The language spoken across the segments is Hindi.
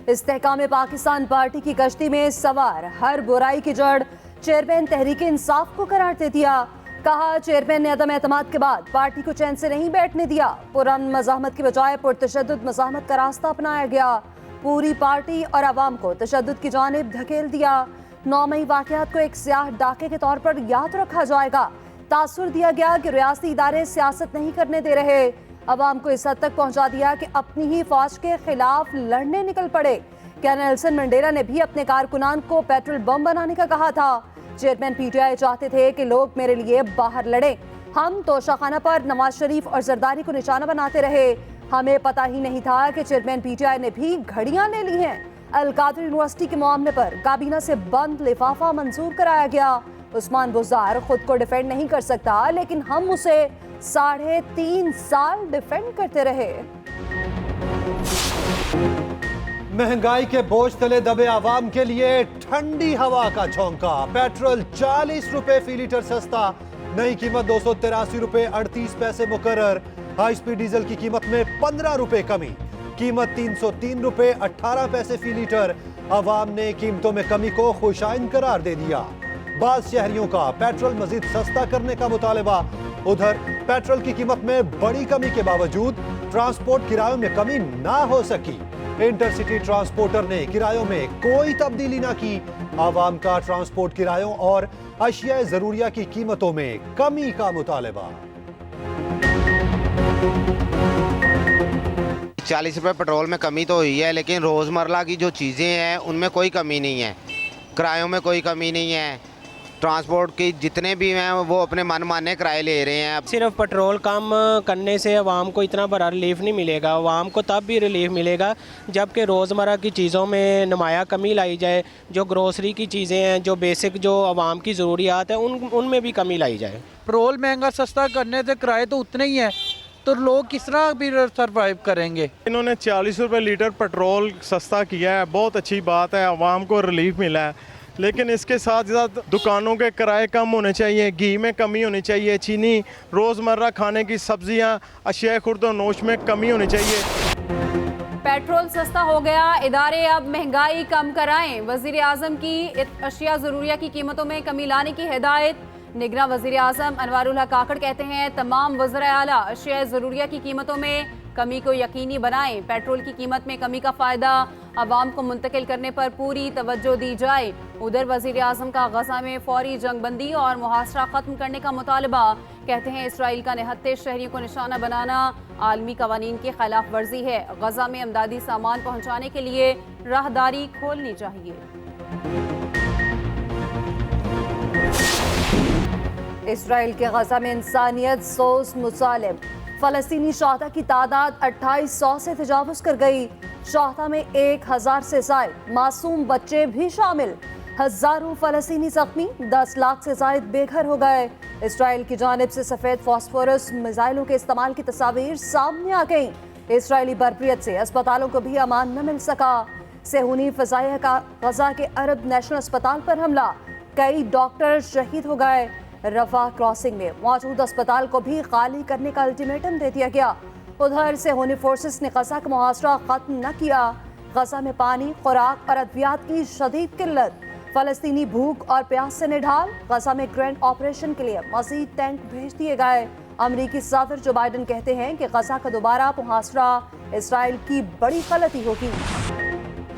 इस्तेहकाम पाकिस्तान पार्टी की कश्ती में सवार हर बुराई की जड़ चेयरमैन तहरीक इंसाफ को करार दे दिया। कहा, चेयरमैन ने अदम एतमाद के बाद पार्टी को चैन से नहीं बैठने दिया। पुरअमन मज़ाहमत की बजाय पुरतशद्दुद मज़ाहमत का रास्ता अपनाया गया। पूरी पार्टी और आवाम को तशद्दुद की जानिब धकेल दिया। 9 मई वाक़यात को एक स्याह डाके के तौर पर याद रखा जाएगा। तासुर दिया गया कि रियासती इदारे सियासत नहीं करने दे रहे। अवाम को इस हद तक पहुंचा दिया कि अपनी ही फौज के खिलाफ लड़ने निकल पड़े। क्या नेल्सन मंडेला ने भी अपने कारकुनान को पेट्रोल बम बनाने का कहा था। चेयरमैन पीटीआई चाहते थे कि लोग मेरे लिए बाहर लड़े। हम तोशाखाना पर नवाज शरीफ और जरदारी को निशाना बनाते रहे। हमें पता ही नहीं था कि चेयरमैन पीटीआई ने भी घड़ियां ले ली हैं। अल-कादर यूनिवर्सिटी के मामले पर काबीना से बंद लिफाफा मंजूर कराया गया। उस्मान बुज़दार खुद को डिफेंड नहीं कर सकता, लेकिन हम उसे 3.5 साल डिफेंड करते रहे। महंगाई के बोझ तले दबे आवाम के लिए ठंडी हवा का झोंका। पेट्रोल 40 रुपए फी लीटर सस्ता, नई कीमत 283 रुपए 38 पैसे मुकर्रर। हाई स्पीड डीजल की कीमत में 15 रुपए कमी, कीमत 303 रुपए 18 पैसे फी लीटर। आवाम ने कीमतों में कमी को खुशाइन करार दे दिया। बाज़ शहरियों का पेट्रोल मजीद सस्ता करने का मुतालबा। उधर पेट्रोल की कीमत में बड़ी कमी के बावजूद ट्रांसपोर्ट किरायों में कमी ना हो सकी। इंटरसिटी ट्रांसपोर्टर ने किरायों में कोई तब्दीली ना की। आवाम का ट्रांसपोर्ट किरायों और अशिया जरूरिया की कीमतों में कमी का मुतालबा। 40 रुपए पेट्रोल में कमी तो हुई है, लेकिन रोज़मर्रा की जो चीज़ें हैं उनमें कोई कमी नहीं है। किरायों में कोई कमी नहीं है। ट्रांसपोर्ट की जितने भी हैं वो अपने मन माने किराए ले रहे हैं। सिर्फ पेट्रोल कम करने से आवाम को इतना बड़ा रिलीफ नहीं मिलेगा। आवाम को तब भी रिलीफ मिलेगा जबकि रोज़मर्रा की चीज़ों में नुमाया कमी लाई जाए। जो ग्रोसरी की चीज़ें हैं, जो बेसिक जो आवाम की ज़रूरियात है, उनमें भी कमी लाई जाए। पेट्रोल महंगा सस्ता करने से किराए तो उतने ही हैं, तो लोग किस तरह भी सर्वाइव करेंगे। इन्होंने 40 रुपये लीटर पेट्रोल सस्ता किया है, बहुत अच्छी बात है, आवाम को रिलीफ मिला है। लेकिन इसके साथ साथ दुकानों के किराए कम होने चाहिए, घी में कमी होनी चाहिए, चीनी, रोज़मर्रा खाने की सब्जियां, अशिया खुर्द नोश में कमी होनी चाहिए। पेट्रोल सस्ता हो गया, इदारे अब महंगाई कम कराएं। वज़ीर आज़म की अशिया ज़रूरिया की कीमतों में कमी लाने की हिदायत। निगरां वज़ीर आज़म अनवारुल हक काकड़ कहते हैं, तमाम वज़राए आला अशिया ज़रूरिया की कीमतों में कमी को यकीनी बनाएं। पेट्रोल की कीमत में कमी का फ़ायदा आवाम को मुंतकिल करने पर पूरी तवज्जो दी जाए। उधर वज़ीर आज़म का गज़ा में फौरी जंगबंदी और मुहासरा ख़त्म करने का मुतालबा। कहते हैं, इसराइल का निहत्ते शहरियों को निशाना बनाना आलमी कवानीन की खिलाफ वर्जी है। गज़ा में अमदादी सामान पहुँचाने के लिए राहदारी खोलनी चाहिए। इसराइल के गज़ा में इंसानियत सोस मुसालिम। फ़लस्तीनी शहदा की तादाद 2800 से तजावुज़ कर गई। शहदा में 1000 से ज़ायद मासूम बच्चे भी शामिल। हज़ारों फ़लस्तीनी ज़ख्मी, 10 लाख से ज़ायद बेघर हो गए। इसराइल की जानिब से सफ़ेद फास्फोरस मिसाइलों के इस्तेमाल की तस्वीर सामने आ गई। इसराइली बरबरियत से अस्पतालों को भी अमान न मिल सका। सेहूनी फ़ज़ाइया का गज़ा के अरब नेशनल अस्पताल पर हमला, कई डॉक्टर शहीद हो गए। रफा क्रॉसिंग में मौजूद अस्पताल को भी खाली करने का अल्टीमेटम दे दिया गया। उधर सेहूनी फोर्सेस ने गज़ा का मुहासरा खत्म न किया। गज़ा में पानी, खुराक और अद्वियात की शदीद किल्लत। फ़लस्तीनी भूख और प्यास से निढाल। गज़ा में ग्रैंड ऑपरेशन के लिए मज़ीद टैंक भेज दिए गए। अमरीकी सदर जो बाइडन कहते हैं कि गज़ा का दोबारा मुहासरा इसराइल की बड़ी गलती होगी।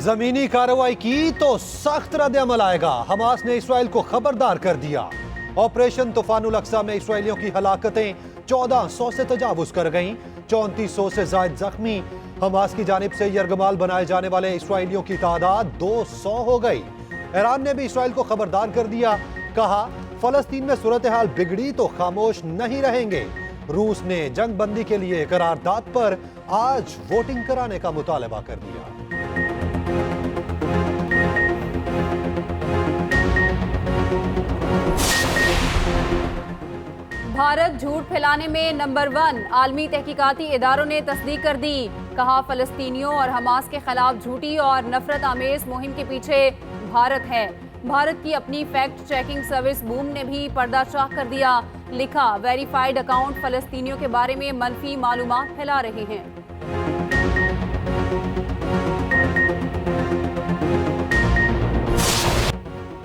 जमीनी कार्रवाई की तो सख्त रद्द-ए-अमल आएगा। हमास ने इसराइल को खबरदार कर दिया। ऑपरेशन तूफानुल अक्सा में इसराइलियों की हलाकतें 1400 से तजावुज़ कर गईं। 3400 से ज़ायद जख्मी। हमास की जानिब से यरगमाल बनाए जाने वाले इसराइलियों की तादाद 200 हो गई। ईरान ने भी इसराइल को खबरदार कर दिया। कहा, फ़लस्तीन में सूरत हाल बिगड़ी तो खामोश नहीं रहेंगे। रूस ने जंग बंदी के लिए करारदाद पर आज वोटिंग कराने का मुतालबा कर दिया। भारत झूठ फैलाने में नंबर 1। आलमी तहकीकाती इदारों ने तस्दीक कर दी। कहा, फ़लस्तीनियों और हमास के खिलाफ झूठी और नफरत आमेज मुहिम के पीछे भारत है। भारत की अपनी फैक्ट चेकिंग सर्विस बूम ने भी पर्दाचाह कर दिया। लिखा, वेरीफाइड अकाउंट फ़लस्तीनियों के बारे में मनफी मालूमात फैला रहे हैं।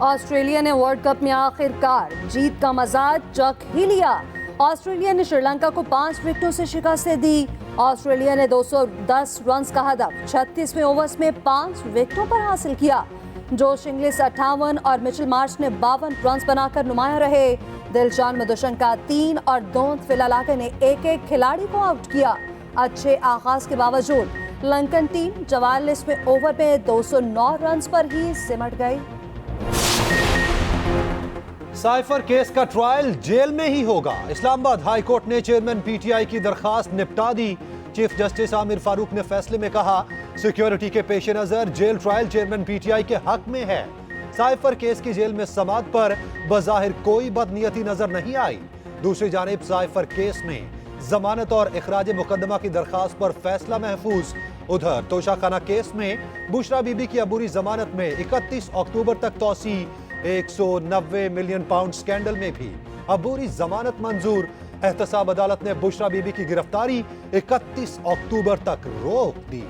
ऑस्ट्रेलिया ने वर्ल्ड कप में आखिरकार जीत का मजा चख ही लिया। ऑस्ट्रेलिया ने श्रीलंका को 5 विकेटों से शिकस्त दी। ऑस्ट्रेलिया ने 210 रन का हदफ 36वें ओवर्स में 5 विकेटों पर हासिल किया। जोश इंग्लिश 58 और मिचेल मार्श ने 52 रन बनाकर नुमाया रहे। दिलशान मधुशंका 3 और दोंत फिलालाके ने एक खिलाड़ी को आउट किया। अच्छे आगाज के बावजूद लंकन टीम 44वें ओवर में 209 रन पर ही सिमट गई। साइफर केस का ट्रायल जेल में ही होगा। इस्लामाबाद हाई कोर्ट ने चेयरमैन पीटीआई की दरखास्त निपटा दी। चीफ जस्टिस आमिर फारूक ने फैसले में कहा, सिक्योरिटी के पेश नजर जेल ट्रायल चेयरमैन पीटीआई के हक में है। साइफर केस की जेल में समाअत पर बजाहिर कोई बदनीयती नजर नहीं आई। दूसरी जानिब साइफर केस में जमानत और इखराज मुकदमा की दरखास्त पर फैसला महफूज। उधर तोशाखाना केस में बुशरा बीबी की अबूरी जमानत में 31 अक्टूबर तक तौसी। 190 मिलियन पाउंड स्कैंडल में भी अबूरी जमानत मंजूर। एहतसाब अदालत ने बुशरा बीबी की गिरफ्तारी 31 अक्टूबर तक रोक दी।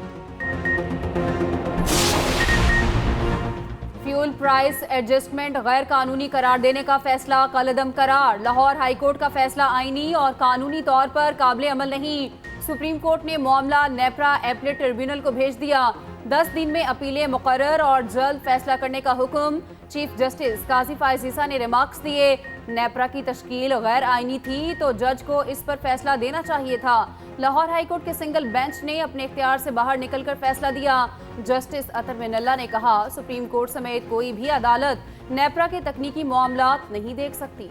फ्यूल प्राइस एडजस्टमेंट गैर कानूनी करार देने का फैसला कलअदम करार। लाहौर हाईकोर्ट का फैसला आईनी और कानूनी तौर पर काबिल अमल नहीं। सुप्रीम कोर्ट ने मामला नेपरा एपलेट ट्रिब्यूनल को भेज दिया। 10 दिन में अपीलें मुकर्रर और जल्द फैसला करने का हुक्म। चीफ जस्टिस काजी फायजीसा ने रिमार्क्स दिए, नेपरा की तश्कील गैर आईनी थी तो जज को इस पर फैसला देना चाहिए था। लाहौर हाईकोर्ट के सिंगल बेंच ने अपने इख्तियार से बाहर निकलकर फैसला दिया। जस्टिस अतर मिनल्ला ने कहा, सुप्रीम कोर्ट समेत कोई भी अदालत नेपरा के तकनीकी मामलात नहीं देख सकती।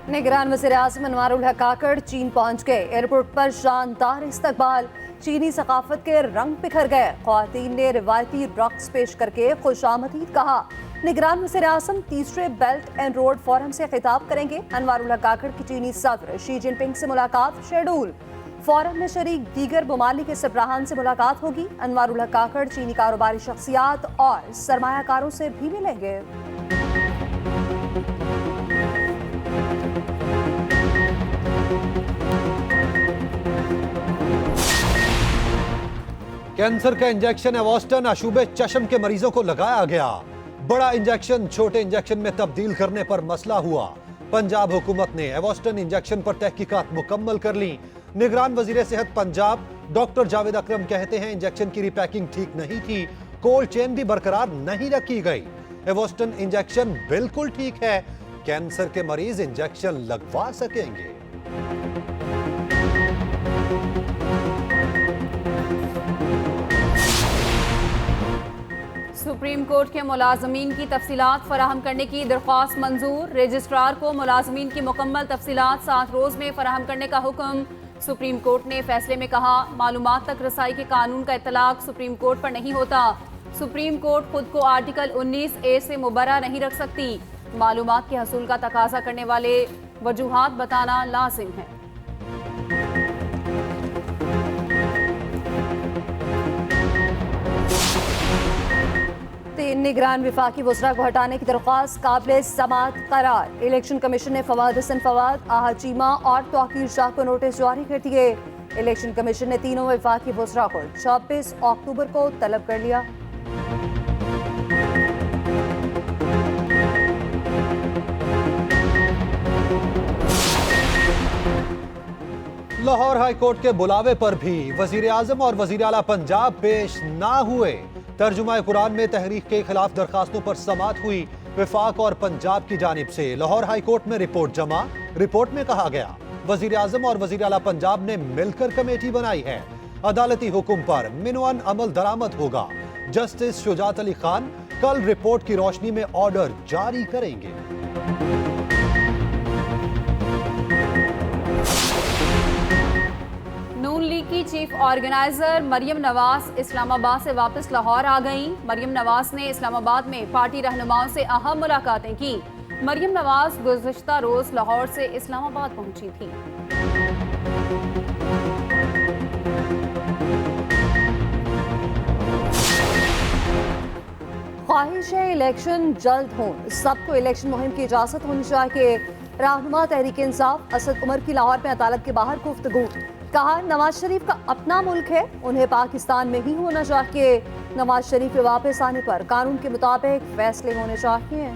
निगरान वज़ीर आज़म अनवारुल हक काकड़ चीन पहुंच गए। एयरपोर्ट पर शानदार इस्तकबाल, चीनी सकाफत के रंग बिखर गए। ख्वातीन ने रिवायती रक्स पेश करके खुशामदीद कहा। निगरान वज़ीर आज़म तीसरे बेल्ट एंड रोड फोरम से खिताब करेंगे। अनवारुल हक काकड़ की चीनी सदर शी जिनपिंग से मुलाकात शेड्यूल। फोरम में शरीक दीगर ममालिक के सरबराहान से मुलाकात होगी। अनवारुल हक काकड़ चीनी कारोबारी शख्सियात और सरमायाकारों से भी मिलेंगे। कैंसर का इंजेक्शन एवोस्टन अशूबे चश्म के मरीजों को लगाया गया। बड़ा इंजेक्शन छोटे इंजेक्शन में तब्दील करने पर मसला हुआ। पंजाब हुकूमत ने एवोस्टन इंजेक्शन पर तहकीकात मुकम्मल कर ली। निगरान वजीर सेहत पंजाब डॉक्टर जावेद अकरम कहते हैं, इंजेक्शन की रिपैकिंग ठीक नहीं थी, कोल्ड चेन भी बरकरार नहीं रखी गई। एवोस्टन इंजेक्शन बिल्कुल ठीक है, कैंसर के मरीज इंजेक्शन लगवा सकेंगे। सुप्रीम कोर्ट के मुलाजमीन की तफसीलात फराहम करने की दरख्वास्त मंजूर। रजिस्ट्रार को मुलाजमीन की मुकम्मल तफसीलात 7 रोज में फराहम करने का हुक्म। सुप्रीम कोर्ट ने फैसले में कहा, मालूमात तक रसाई के कानून का इतलाक सुप्रीम कोर्ट पर नहीं होता। सुप्रीम कोर्ट खुद को आर्टिकल 19A से मुबर्रा नहीं रख सकती। मालूमात के हसूल का तकाजा करने वाले वजूहात बताना लाजिम है। निगरान विफाकी वज़रा को हटाने की दरख्वास्त काबिल समाअत करार। इलेक्शन कमीशन ने फवाद हसन फवाद, आहा चीमा और तौकीर शाह को नोटिस जारी कर दिए। इलेक्शन कमीशन ने तीनों विफाकी वज़रा को 26 अक्टूबर को तलब कर लिया। लाहौर हाई कोर्ट के बुलावे पर भी वजीर आजम और वजीर आला पंजाब पेश ना हुए। तर्जुमा कुरान में तहरीक के खिलाफ दरखास्तों पर समाअत हुई। विफाक और पंजाब की जानिब से लाहौर हाई कोर्ट में रिपोर्ट जमा। रिपोर्ट में कहा गया, वजीर आजम और वजीर आला पंजाब ने मिलकर कमेटी बनाई है। अदालती हुक्म पर मिनवन अमल दरामद होगा। जस्टिस शुजात अली खान कल रिपोर्ट की रोशनी में ऑर्डर जारी करेंगे। नून लीग की चीफ ऑर्गेनाइजर मरियम नवाज इस्लामाबाद से वापस लाहौर आ गईं। मरियम नवाज ने इस्लामाबाद में पार्टी रहनुमाओं से अहम मुलाकातें की। मरियम नवाज गुज़श्ता रोज लाहौर से इस्लामाबाद पहुंची थी। ख्वाहिश है इलेक्शन जल्द हो, सबको इलेक्शन मुहिम की इजाजत होनी चाहिए। रहनुमा तहरीक इंसाफ असद उमर की लाहौर में अदालत के बाहर गुफ्तगू। कहा नवाज शरीफ का अपना मुल्क है, उन्हें पाकिस्तान में ही होना चाहिए। नवाज शरीफ के वापस आने पर कानून के मुताबिक फैसले होने चाहिए।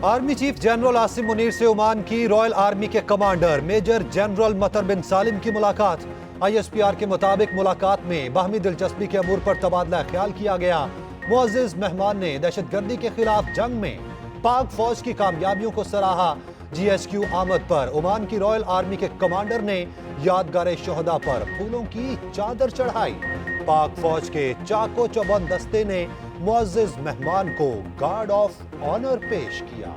Army chief general Asim Munir से ओमान की रॉयल आर्मी के कमांडर मेजर जनरल मतर बिन सालिम की मुलाकात। ISPR के मुताबिक मुलाकात में बाहमी दिलचस्पी के अमूर पर तबादला ख्याल किया गया। मुअज़्ज़िज़ मेहमान ने दहशतगर्दी के खिलाफ जंग में पाक फौज की कामयाबियों को सराहा। GSQ आमद पर ओमान की रॉयल आर्मी के कमांडर ने यादगार शोहदा पर फूलों की चादर चढ़ाई। पाक फौज के चाको चौबंद दस्ते ने मुअज़्ज़िज़ मेहमान को गार्ड ऑफ ऑनर पेश किया।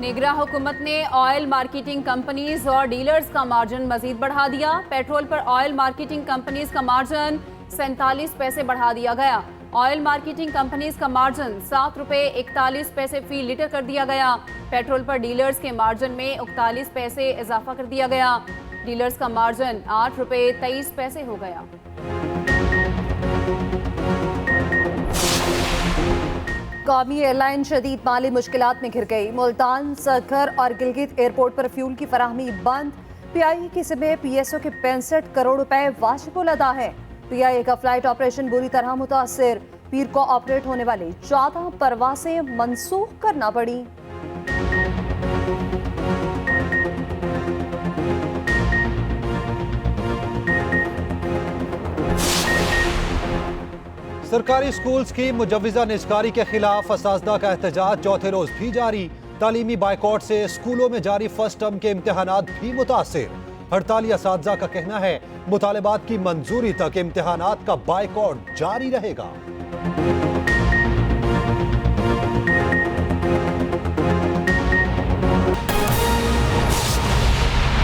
निगरा हुकूमत ने ऑयल मार्केटिंग कंपनीज और डीलर्स का मार्जिन मजीद बढ़ा दिया। पेट्रोल पर ऑयल मार्केटिंग कंपनीज का मार्जिन 47 पैसे बढ़ा दिया गया। ऑयल मार्केटिंग कंपनीज का मार्जिन 7 रुपए 41 पैसे फी लीटर कर दिया गया। पेट्रोल पर डीलर्स के मार्जिन में 41 पैसे इजाफा कर दिया गया। डीलर्स का मार्जिन 8 रुपए 23 पैसे हो गया। कौमी एयरलाइन शदीद माली मुश्किलात में घिर गई। मुल्तान, सरखर और गिलगित एयरपोर्ट पर फ्यूल की फराहमी बंद। PIA की जिम्मे PSO के 65 करोड़ रुपए वाजिबुल अदा है। PIA का फ्लाइट ऑपरेशन बुरी तरह मुतासिर। पीर को ऑपरेट होने वाली 14 परवासें मंसूख करना पड़ी। सरकारी स्कूल्स की मुजव्विज़ा निस्कारी के खिलाफ असातिज़ा का एहतजाज चौथे रोज भी जारी। तालीमी बाइकॉट से स्कूलों में जारी फर्स्ट टर्म के इम्तिहानात भी मुतासिर। हड़ताली असातिज़ा का कहना है मुतालिबात की मंजूरी तक इम्तिहानात का बाइकॉट जारी रहेगा।